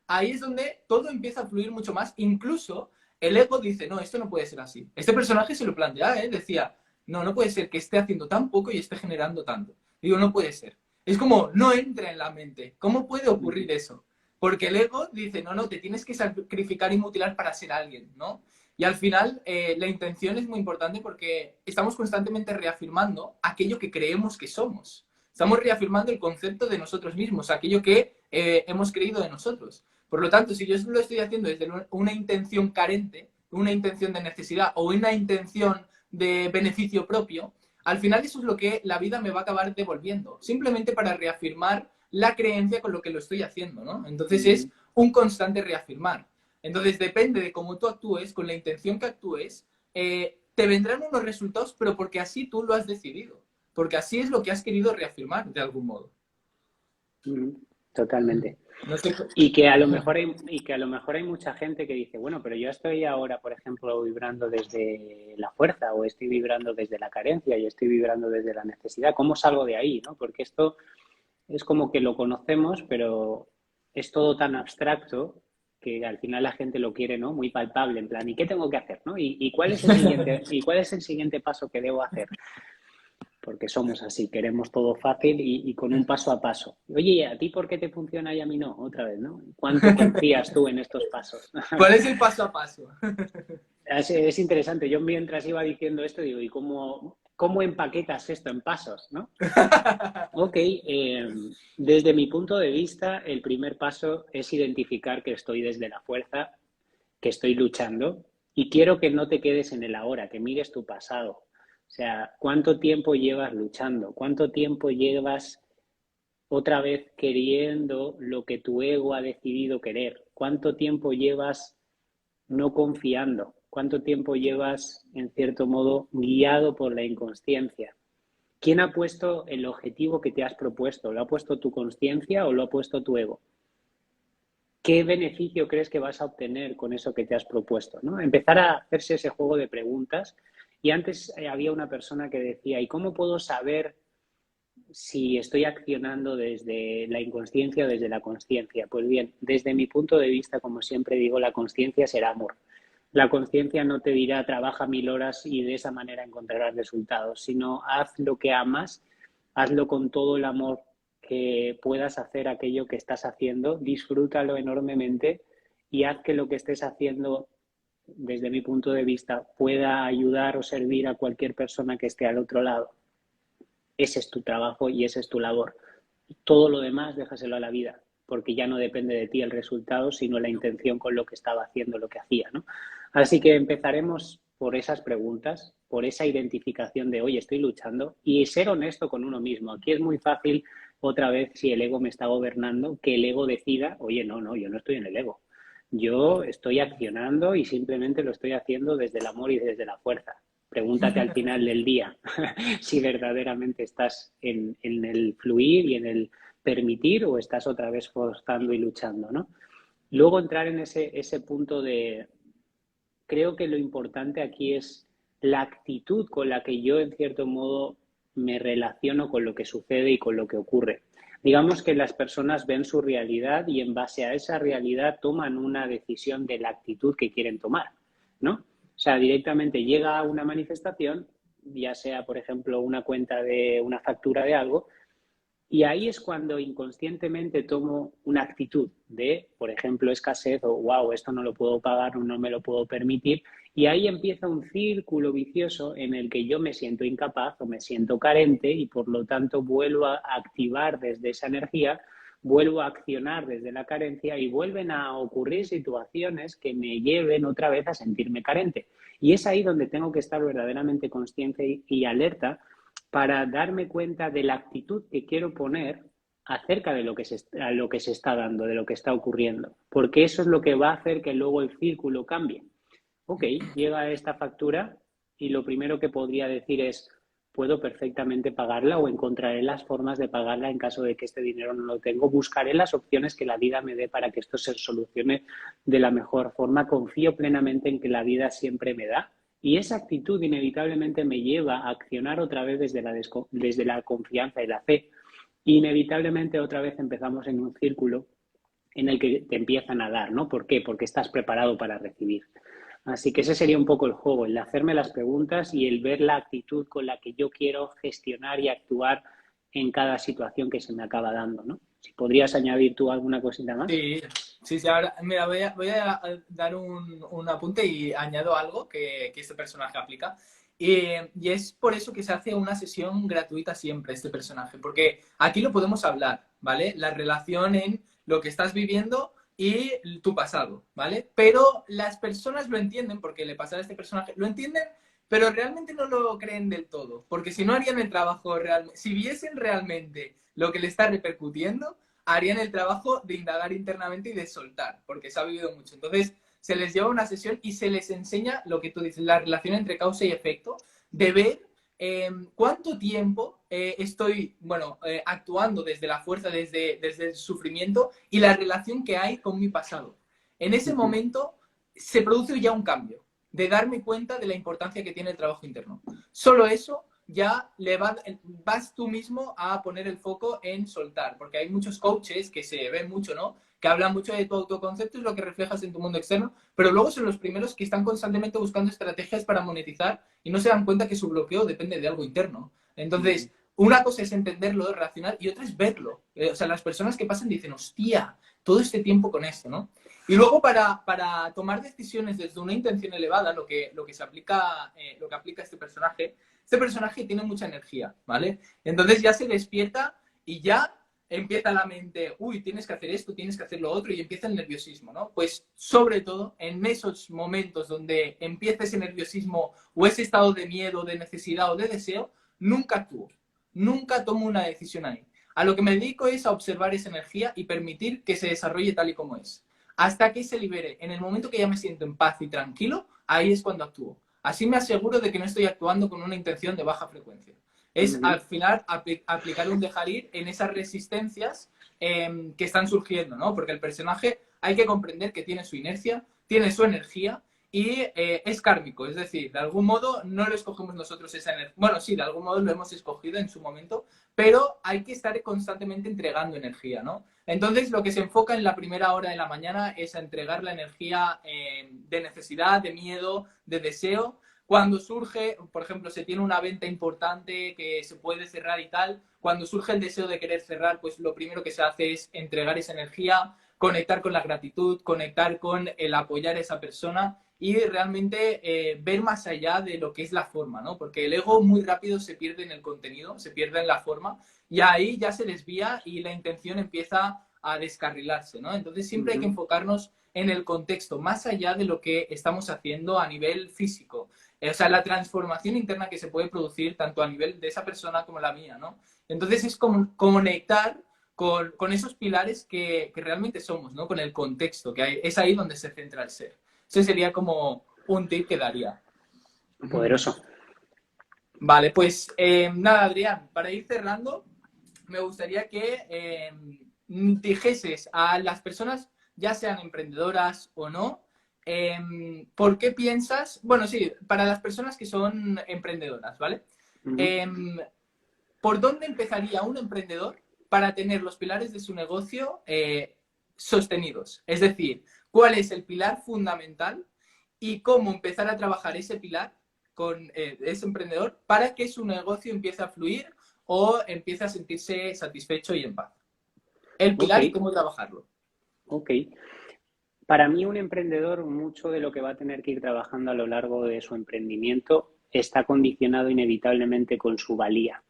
ahí es donde todo empieza a fluir mucho más. Incluso el ego dice, no, esto no puede ser así. Este personaje se lo plantea, ¿eh? Decía, no, no puede ser que esté haciendo tan poco y esté generando tanto. Digo, no puede ser. Es como, no entra en la mente. ¿Cómo puede ocurrir eso? Porque el ego dice, no, no, te tienes que sacrificar y mutilar para ser alguien, ¿no? Y al final, la intención es muy importante porque estamos constantemente reafirmando aquello que creemos que somos. Estamos reafirmando el concepto de nosotros mismos, aquello que hemos creído de nosotros. Por lo tanto, si yo lo estoy haciendo desde una intención carente, una intención de necesidad o una intención de beneficio propio, al final eso es lo que la vida me va a acabar devolviendo, simplemente para reafirmar la creencia con lo que lo estoy haciendo, ¿no? Entonces es un constante reafirmar. Entonces depende de cómo tú actúes, con la intención que actúes, te vendrán unos resultados, pero porque así tú lo has decidido, porque así es lo que has querido reafirmar de algún modo. Totalmente. No sé. Y que a lo mejor hay mucha gente que dice, bueno, pero yo estoy ahora, por ejemplo, vibrando desde la fuerza, o estoy vibrando desde la carencia, y estoy vibrando desde la necesidad. ¿Cómo salgo de ahí, no? Porque esto es como que lo conocemos, pero es todo tan abstracto que al final la gente lo quiere, ¿no? Muy palpable, en plan, ¿y qué tengo que hacer, no? ¿Y cuál es el siguiente paso que debo hacer? Porque somos así, queremos todo fácil y con un paso a paso. Oye, ¿a ti por qué te funciona y a mí no? Otra vez, ¿no? ¿Cuánto confías tú en estos pasos? ¿Cuál es el paso a paso? Es interesante. Yo mientras iba diciendo esto, digo, ¿y cómo empaquetas esto en pasos, no? Ok, desde mi punto de vista, el primer paso es identificar que estoy desde la fuerza, que estoy luchando, y quiero que no te quedes en el ahora, que mires tu pasado. O sea, ¿cuánto tiempo llevas luchando? ¿Cuánto tiempo llevas otra vez queriendo lo que tu ego ha decidido querer? ¿Cuánto tiempo llevas no confiando? ¿Cuánto tiempo llevas, en cierto modo, guiado por la inconsciencia? ¿Quién ha puesto el objetivo que te has propuesto? ¿Lo ha puesto tu consciencia o lo ha puesto tu ego? ¿Qué beneficio crees que vas a obtener con eso que te has propuesto, ¿no? Empezar a hacerse ese juego de preguntas. Y antes había una persona que decía, ¿y cómo puedo saber si estoy accionando desde la inconsciencia o desde la consciencia? Pues bien, desde mi punto de vista, como siempre digo, la consciencia será amor. La consciencia no te dirá trabaja 1000 horas y de esa manera encontrarás resultados, sino haz lo que amas, hazlo con todo el amor que puedas hacer aquello que estás haciendo, disfrútalo enormemente y haz que lo que estés haciendo, desde mi punto de vista, pueda ayudar o servir a cualquier persona que esté al otro lado. Ese es tu trabajo y esa es tu labor. Todo lo demás déjaselo a la vida, porque ya no depende de ti el resultado, sino la intención con lo que estaba haciendo, lo que hacía, ¿no? Así que empezaremos por esas preguntas, por esa identificación de, oye, estoy luchando, y ser honesto con uno mismo. Aquí es muy fácil, otra vez, si el ego me está gobernando, que el ego decida, oye, no, yo no estoy en el ego. Yo estoy accionando y simplemente lo estoy haciendo desde el amor y desde la fuerza. Pregúntate al final del día si verdaderamente estás en el fluir y en el permitir o estás otra vez forzando y luchando, ¿no? Luego entrar en ese punto de... Creo que lo importante aquí es la actitud con la que yo, en cierto modo, me relaciono con lo que sucede y con lo que ocurre. Digamos que las personas ven su realidad y en base a esa realidad toman una decisión de la actitud que quieren tomar, ¿no? O sea, directamente llega a una manifestación, ya sea, por ejemplo, una cuenta de una factura de algo, y ahí es cuando inconscientemente tomo una actitud de, por ejemplo, escasez o, wow, esto no lo puedo pagar o no me lo puedo permitir. Y ahí empieza un círculo vicioso en el que yo me siento incapaz o me siento carente y por lo tanto vuelvo a activar desde esa energía, vuelvo a accionar desde la carencia y vuelven a ocurrir situaciones que me lleven otra vez a sentirme carente. Y es ahí donde tengo que estar verdaderamente consciente y alerta para darme cuenta de la actitud que quiero poner acerca de lo que se está dando, de lo que está ocurriendo, porque eso es lo que va a hacer que luego el círculo cambie. Ok, llega esta factura y lo primero que podría decir es, puedo perfectamente pagarla o encontraré las formas de pagarla en caso de que este dinero no lo tengo, buscaré las opciones que la vida me dé para que esto se solucione de la mejor forma, confío plenamente en que la vida siempre me da. Y esa actitud inevitablemente me lleva a accionar otra vez desde la confianza y la fe. Inevitablemente otra vez empezamos en un círculo en el que te empiezan a dar, ¿no? ¿Por qué? Porque estás preparado para recibir. Así que ese sería un poco el juego, el hacerme las preguntas y el ver la actitud con la que yo quiero gestionar y actuar en cada situación que se me acaba dando, ¿no? Si podrías añadir tú alguna cosita más. Sí, ahora, mira, voy a dar un apunte y añado algo que este personaje aplica. Y es por eso que se hace una sesión gratuita siempre, este personaje, porque aquí lo podemos hablar, ¿vale? La relación en lo que estás viviendo y tu pasado, ¿vale? Pero las personas lo entienden, porque le pasa a este personaje, lo entienden, pero realmente no lo creen del todo, porque si no harían el trabajo realmente, si viesen realmente lo que le está repercutiendo, harían el trabajo de indagar internamente y de soltar, porque se ha vivido mucho. Entonces, se les lleva una sesión y se les enseña lo que tú dices, la relación entre causa y efecto, de ver cuánto tiempo estoy, bueno, actuando desde la fuerza, desde el sufrimiento y la relación que hay con mi pasado. En ese momento se produce ya un cambio, de darme cuenta de la importancia que tiene el trabajo interno. Solo eso ya vas tú mismo a poner el foco en soltar, porque hay muchos coaches que se ven mucho, ¿no? Que hablan mucho de tu autoconcepto y lo que reflejas en tu mundo externo, pero luego son los primeros que están constantemente buscando estrategias para monetizar y no se dan cuenta que su bloqueo depende de algo interno. Entonces, una cosa es entenderlo, racional, y otra es verlo. O sea, las personas que pasan dicen, hostia, todo este tiempo con esto, ¿no? Y luego para tomar decisiones desde una intención elevada, lo que se aplica, lo que aplica este personaje tiene mucha energía, ¿vale? Entonces ya se despierta y ya empieza la mente, uy, tienes que hacer esto, tienes que hacer lo otro, y empieza el nerviosismo, ¿no? Pues sobre todo en esos momentos donde empieza ese nerviosismo o ese estado de miedo, de necesidad o de deseo, nunca actúo, nunca tomo una decisión ahí. A lo que me dedico es a observar esa energía y permitir que se desarrolle tal y como es. Hasta que se libere. En el momento que ya me siento en paz y tranquilo, ahí es cuando actúo. Así me aseguro de que no estoy actuando con una intención de baja frecuencia. Es al final aplicar un dejar ir en esas resistencias que están surgiendo, ¿no? Porque el personaje hay que comprender que tiene su inercia, tiene su energía y es kármico. Es decir, de algún modo no lo escogemos nosotros esa energía. Bueno, sí, de algún modo lo hemos escogido en su momento, pero hay que estar constantemente entregando energía, ¿no? Entonces, lo que se enfoca en la primera hora de la mañana es a entregar la energía de necesidad, de miedo, de deseo. Cuando surge, por ejemplo, se tiene una venta importante que se puede cerrar y tal, cuando surge el deseo de querer cerrar, pues lo primero que se hace es entregar esa energía, conectar con la gratitud, conectar con el apoyar a esa persona y realmente ver más allá de lo que es la forma, ¿no? Porque el ego muy rápido se pierde en el contenido, se pierde en la forma y ahí ya se desvía y la intención empieza a descarrilarse, ¿no? Entonces siempre hay que enfocarnos en el contexto, más allá de lo que estamos haciendo a nivel físico. O sea, la transformación interna que se puede producir tanto a nivel de esa persona como la mía, ¿no? Entonces es como conectar con esos pilares que realmente somos, ¿no? Con el contexto, que hay, es ahí donde se centra el ser. Ese sería como un tip que daría. Poderoso. Vale, pues nada, Adrián, para ir cerrando, me gustaría que dijeses a las personas, ya sean emprendedoras o no, ¿por qué piensas? Bueno, sí, para las personas que son emprendedoras, ¿vale? ¿Por dónde empezaría un emprendedor para tener los pilares de su negocio sostenidos? Es decir, ¿cuál es el pilar fundamental y cómo empezar a trabajar ese pilar con ese emprendedor para que su negocio empiece a fluir o empiece a sentirse satisfecho y en paz? El pilar y cómo trabajarlo. Ok. Para mí, un emprendedor, mucho de lo que va a tener que ir trabajando a lo largo de su emprendimiento está condicionado inevitablemente con su valía.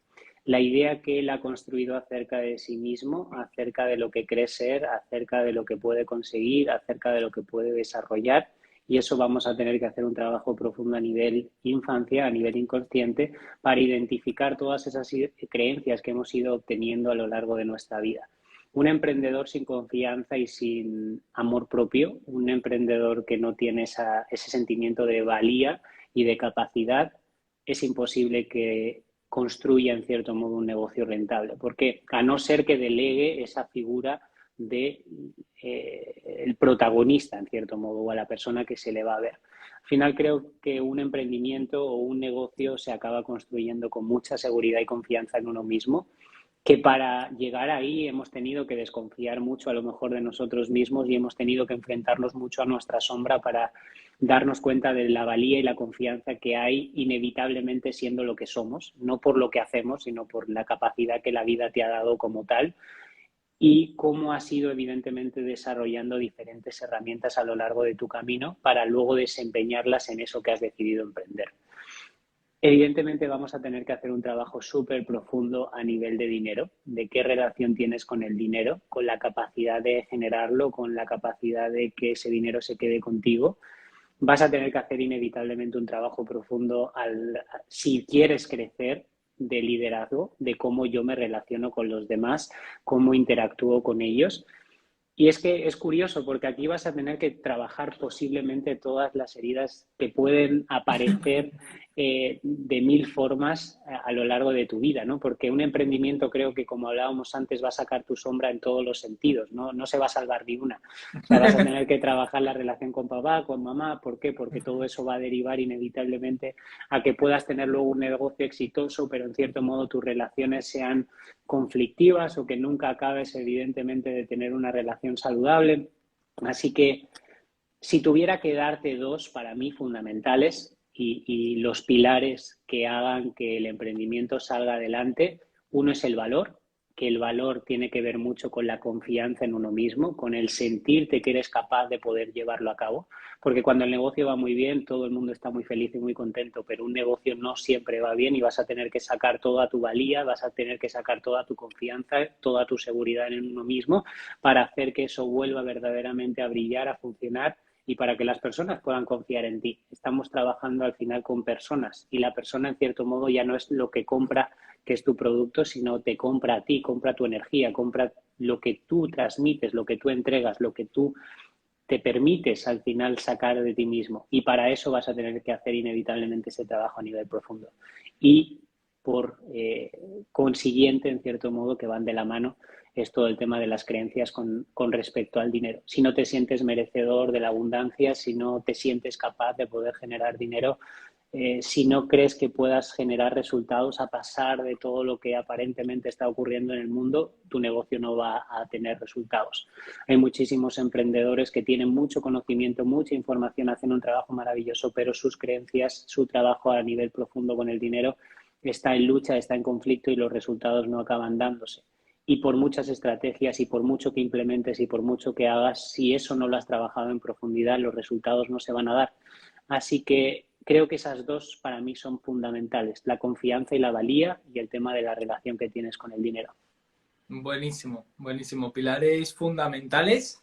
La idea que él ha construido acerca de sí mismo, acerca de lo que cree ser, acerca de lo que puede conseguir, acerca de lo que puede desarrollar, y eso vamos a tener que hacer un trabajo profundo a nivel infancia, a nivel inconsciente, para identificar todas esas creencias que hemos ido obteniendo a lo largo de nuestra vida. Un emprendedor sin confianza y sin amor propio, un emprendedor que no tiene ese sentimiento de valía y de capacidad, es imposible que construya en cierto modo un negocio rentable, porque a no ser que delegue esa figura de el protagonista en cierto modo o a la persona que se le va a ver. Al final creo que un emprendimiento o un negocio se acaba construyendo con mucha seguridad y confianza en uno mismo, que para llegar ahí hemos tenido que desconfiar mucho a lo mejor de nosotros mismos y hemos tenido que enfrentarnos mucho a nuestra sombra para darnos cuenta de la valía y la confianza que hay inevitablemente siendo lo que somos, no por lo que hacemos, sino por la capacidad que la vida te ha dado como tal y cómo has ido evidentemente desarrollando diferentes herramientas a lo largo de tu camino para luego desempeñarlas en eso que has decidido emprender. Evidentemente vamos a tener que hacer un trabajo súper profundo a nivel de dinero, de qué relación tienes con el dinero, con la capacidad de generarlo, con la capacidad de que ese dinero se quede contigo vas a tener que hacer inevitablemente un trabajo profundo si quieres crecer, de liderazgo, de cómo yo me relaciono con los demás, cómo interactúo con ellos. Y es que es curioso porque aquí vas a tener que trabajar posiblemente todas las heridas que pueden aparecer de mil formas a lo largo de tu vida, ¿no? Porque un emprendimiento, creo que como hablábamos antes, va a sacar tu sombra en todos los sentidos, ¿no? No se va a salvar ni una. O sea, vas a tener que trabajar la relación con papá, con mamá. ¿Por qué? Porque todo eso va a derivar inevitablemente a que puedas tener luego un negocio exitoso, pero en cierto modo tus relaciones sean conflictivas o que nunca acabes, evidentemente, de tener una relación saludable. Así que si tuviera que darte dos para mí fundamentales y los pilares que hagan que el emprendimiento salga adelante, uno es el valor, que el valor tiene que ver mucho con la confianza en uno mismo, con el sentirte que eres capaz de poder llevarlo a cabo, porque cuando el negocio va muy bien, todo el mundo está muy feliz y muy contento, pero un negocio no siempre va bien y vas a tener que sacar toda tu valía, vas a tener que sacar toda tu confianza, toda tu seguridad en uno mismo para hacer que eso vuelva verdaderamente a brillar, a funcionar y para que las personas puedan confiar en ti. Estamos trabajando al final con personas y la persona, en cierto modo, ya no es lo que compra, que es tu producto, sino te compra a ti, compra tu energía, compra lo que tú transmites, lo que tú entregas, lo que tú te permites al final sacar de ti mismo. Y para eso vas a tener que hacer inevitablemente ese trabajo a nivel profundo. Y por consiguiente, en cierto modo, que van de la mano, es todo el tema de las creencias con respecto al dinero. Si no te sientes merecedor de la abundancia, si no te sientes capaz de poder generar dinero, si no crees que puedas generar resultados a pasar de todo lo que aparentemente está ocurriendo en el mundo, tu negocio no va a tener resultados. Hay muchísimos emprendedores que tienen mucho conocimiento, mucha información, hacen un trabajo maravilloso, pero sus creencias, su trabajo a nivel profundo con el dinero está en lucha, está en conflicto y los resultados no acaban dándose. Y por muchas estrategias y por mucho que implementes y por mucho que hagas, si eso no lo has trabajado en profundidad, los resultados no se van a dar. Así que creo que esas dos para mí son fundamentales, la confianza y la valía y el tema de la relación que tienes con el dinero. Buenísimo, buenísimo. Pilares fundamentales.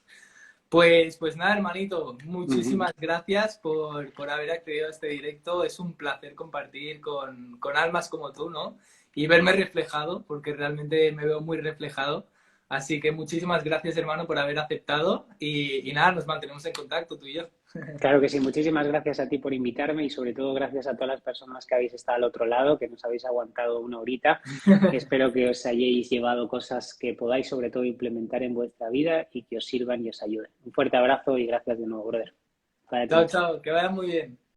Pues nada, hermanito, Uh -huh. muchísimas gracias por haber accedido a este directo. Es un placer compartir con almas como tú, ¿no? Y verme reflejado, porque realmente me veo muy reflejado. Así que muchísimas gracias, hermano, por haber aceptado. Y nada, nos mantenemos en contacto, tú y yo. Claro que sí, muchísimas gracias a ti por invitarme y sobre todo gracias a todas las personas que habéis estado al otro lado, que nos habéis aguantado una horita. Espero que os hayáis llevado cosas que podáis sobre todo implementar en vuestra vida y que os sirvan y os ayuden. Un fuerte abrazo y gracias de nuevo, brother. Para Chao, ti. chao, que vaya muy bien.